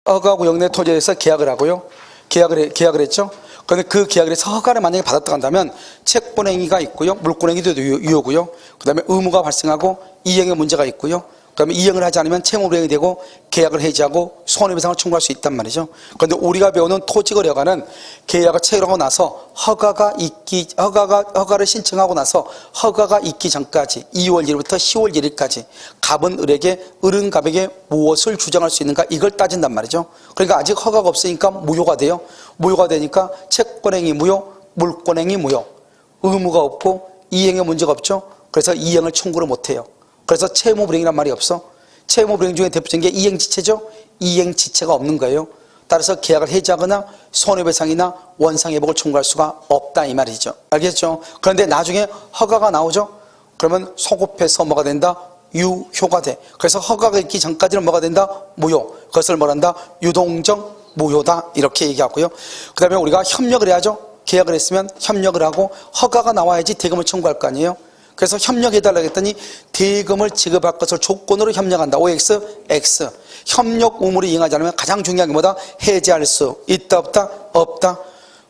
허가하고 영내 토지에 대해서 계약을 하고요. 계약을 했죠. 그런데 그 계약을 해서 허가를 만약에 받았다고 한다면 채권행위가 있고요. 물권행위도 유효고요. 그 다음에 의무가 발생하고 이행의 문제가 있고요. 그 다음에 이행을 하지 않으면 채무불이행이 되고 계약을 해지하고 손해배상을 청구할 수 있단 말이죠. 그런데 우리가 배우는 토지거래가는 계약을 체결하고 나서 허가를 신청하고 나서 허가가 있기 전까지 2월 1일부터 10월 1일까지 갑은 을에게 을은 갑에게 무엇을 주장할 수 있는가 이걸 따진단 말이죠. 그러니까 아직 허가가 없으니까 무효가 돼요. 무효가 되니까 채권행위 무효, 물권행위 무효, 의무가 없고 이행의 문제가 없죠. 그래서 이행을 청구를 못해요. 그래서 채무불이행이란 말이 없어. 채무불이행 중에 대표적인 게 이행지체죠. 이행지체가 없는 거예요. 따라서 계약을 해지하거나 손해배상이나 원상회복을 청구할 수가 없다 이 말이죠. 알겠죠? 그런데 나중에 허가가 나오죠. 그러면 소급해서 뭐가 된다? 유효가 돼. 그래서 허가가 있기 전까지는 뭐가 된다? 무효. 그것을 뭐란다? 유동적 무효다 이렇게 얘기하고요. 그 다음에 우리가 협력을 해야죠. 계약을 했으면 협력을 하고 허가가 나와야지 대금을 청구할 거 아니에요. 그래서 협력해달라고 했더니 대금을 지급할 것을 조건으로 협력한다. OX, X. 협력 의무를 이행하지 않으면 가장 중요한 게 뭐다? 해지할 수 있다 없다? 없다.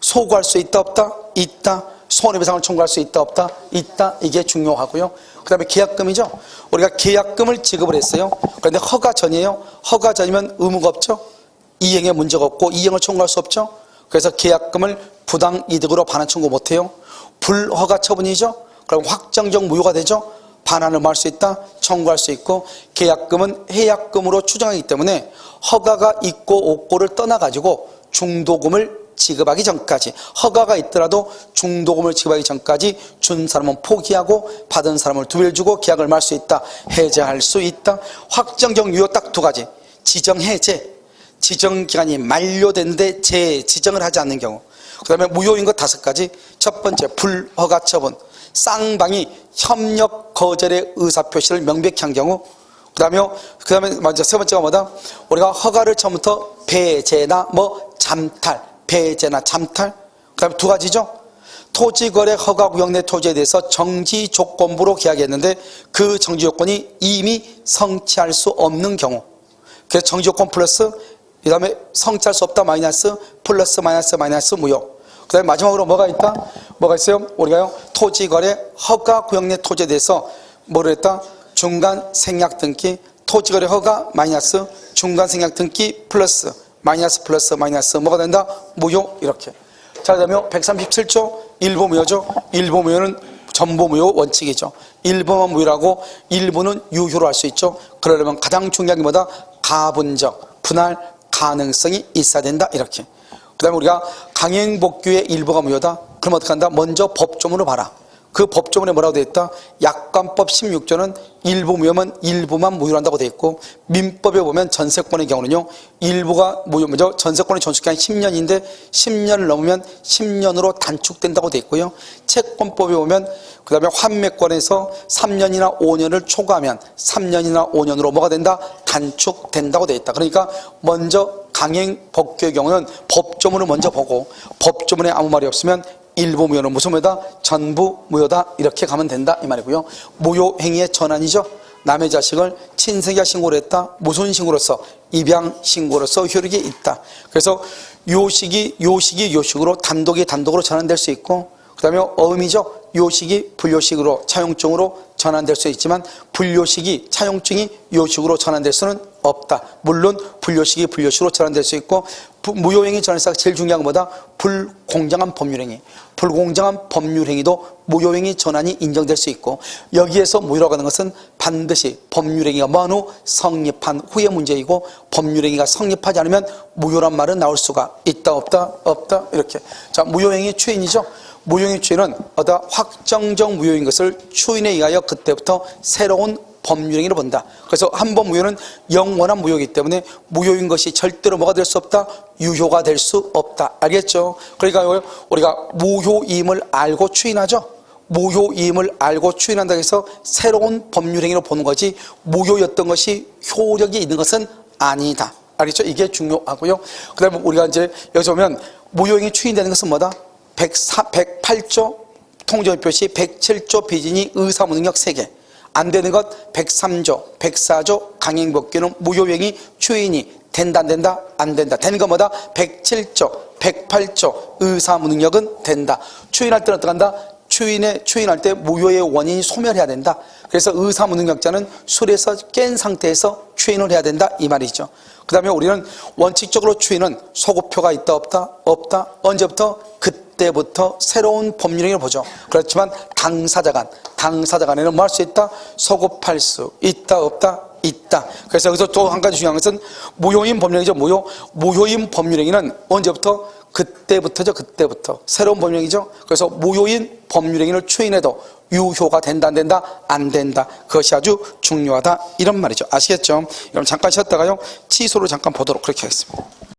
소구할 수 있다 없다? 있다. 손해배상을 청구할 수 있다 없다? 있다. 이게 중요하고요. 그 다음에 계약금이죠. 우리가 계약금을 지급을 했어요. 그런데 허가 전이에요. 허가 전이면 의무가 없죠. 이행에 문제가 없고 이행을 청구할 수 없죠. 그래서 계약금을 부당이득으로 반환 청구 못해요. 불허가 처분이죠. 그럼 확정적 무효가 되죠. 반환을 할 수 있다, 청구할 수 있고 계약금은 해약금으로 추정하기 때문에 허가가 있고 없고를 떠나가지고 중도금을 지급하기 전까지 허가가 있더라도 중도금을 지급하기 전까지 준 사람은 포기하고 받은 사람을 두 배를 주고 계약을 말 수 있다, 해제할 수 있다. 확정적 유효 딱 두 가지. 지정해제, 지정기간이 만료된데 재지정을 하지 않는 경우. 그 다음에 무효인 것 5가지. 첫 번째 불허가 처분. 쌍방이 협력 거절의 의사표시를 명백히 한 경우. 그 다음에 먼저 세 번째가 뭐다? 우리가 허가를 처음부터 배제나 잠탈, 배제나 잠탈. 그 다음에 2가지죠. 토지거래 허가구역 내 토지에 대해서 정지조건부로 계약했는데 그 정지조건이 이미 성취할 수 없는 경우. 그래서 정지조건 플러스, 그 다음에 성취할 수 없다 마이너스, 플러스 마이너스 무효. 그 다음에 마지막으로 뭐가 있다? 뭐가 있어요? 우리가요, 토지거래 허가구역 내 토지에 대해서 뭐를 했다? 중간 생략 등기, 토지거래 허가 마이너스, 중간 생략 등기 플러스, 마이너스 플러스 마이너스 뭐가 된다? 무효. 이렇게. 자, 그 다음에 137조 일부 무효죠. 일부 무효는 전부 무효 원칙이죠. 일부만 무효라고 일부는 유효로 할 수 있죠. 그러려면 가장 중요한 게 뭐다? 가분적, 분할 가능성이 있어야 된다. 이렇게. 그 다음에 우리가 강행복규의 일부가 무효다. 그럼 어떻게 한다? 먼저 법조문을 봐라. 그 법조문에 뭐라고 되어 있다? 약관법 16조는 일부 무효면 일부만 무효로 한다고 되어 있고, 민법에 보면 전세권의 경우는요, 일부가 무효, 먼저 전세권의 전축기간이 10년인데 10년을 넘으면 10년으로 단축된다고 되어 있고요. 채권법에 보면 그 다음에 환매권에서 3년이나 5년을 초과하면 3년이나 5년으로 뭐가 된다? 단축된다고 되어 있다. 그러니까 먼저 강행법규의 경우는 법조문을 먼저 보고 법조문에 아무 말이 없으면 일부 무효는 무슨 무효다? 전부 무효다. 이렇게 가면 된다 이 말이고요. 무효 행위의 전환이죠. 남의 자식을 친생이가 신고를 했다. 무슨 신고로서? 입양 신고로서 효력이 있다. 그래서 요식이 요식으로 단독이 단독으로 전환될 수 있고, 그 다음에 어음이죠. 요식이 불요식으로 차용증으로 전환될 수 있지만 불요식이 차용증이 요식으로 전환될 수는 없다. 물론 불요식이 불요식으로 전환될 수 있고, 무효행위 전환사가 제일 중요한 건 뭐다? 불공정한 법률행위. 불공정한 법률행위도 무효행위 전환이 인정될 수 있고, 여기에서 무효라고 하는 것은 반드시 법률행위가 뭐한 후 성립한 후의 문제이고, 법률행위가 성립하지 않으면 무효란 말은 나올 수가 있다 없다? 없다. 이렇게. 자, 무효행위 추인이죠. 무효행위 추인은 확정적 무효인 것을 추인에 의하여 그때부터 새로운 법률행위로 본다. 그래서 한 번 무효는 영원한 무효이기 때문에 무효인 것이 절대로 뭐가 될 수 없다? 유효가 될 수 없다. 알겠죠? 그러니까 우리가 무효임을 알고 추인하죠. 무효임을 알고 추인한다고 해서 새로운 법률행위로 보는 거지, 무효였던 것이 효력이 있는 것은 아니다. 알겠죠? 이게 중요하고요. 그 다음에 우리가 이제 여기서 보면 무효행위 추인되는 것은 뭐다? 108조 통정표시 107조 비진이 의사무능력 3개. 안 되는 것 103조, 104조 강행법규는 무효행위 추인이 된다 안 된다? 안 된다. 되는 것마다 107조, 108조 의사무능력은 된다. 추인할 때는 어떻게 한다? 추인할 때 무효의 원인이 소멸해야 된다. 그래서 의사무능력자는 술에서 깬 상태에서 추인을 해야 된다 이 말이죠. 그 다음에 우리는 원칙적으로 추인은 소급표가 있다 없다? 없다. 언제부터? 그때부터 새로운 법률행위를 보죠. 그렇지만 당사자 간에는 뭐 할 수 있다? 소급할 수 있다 없다? 있다. 그래서 여기서 또 한 가지 중요한 것은 무효인 법률행위죠. 무효인 법률행위는 언제부터? 그때부터죠. 그때부터 새로운 법률행위죠. 그래서 무효인 법률행위를 추인해도 유효가 된다 안 된다? 안 된다. 그것이 아주 중요하다 이런 말이죠. 아시겠죠? 여러분 잠깐 쉬었다가요 취소를 잠깐 보도록 그렇게 하겠습니다.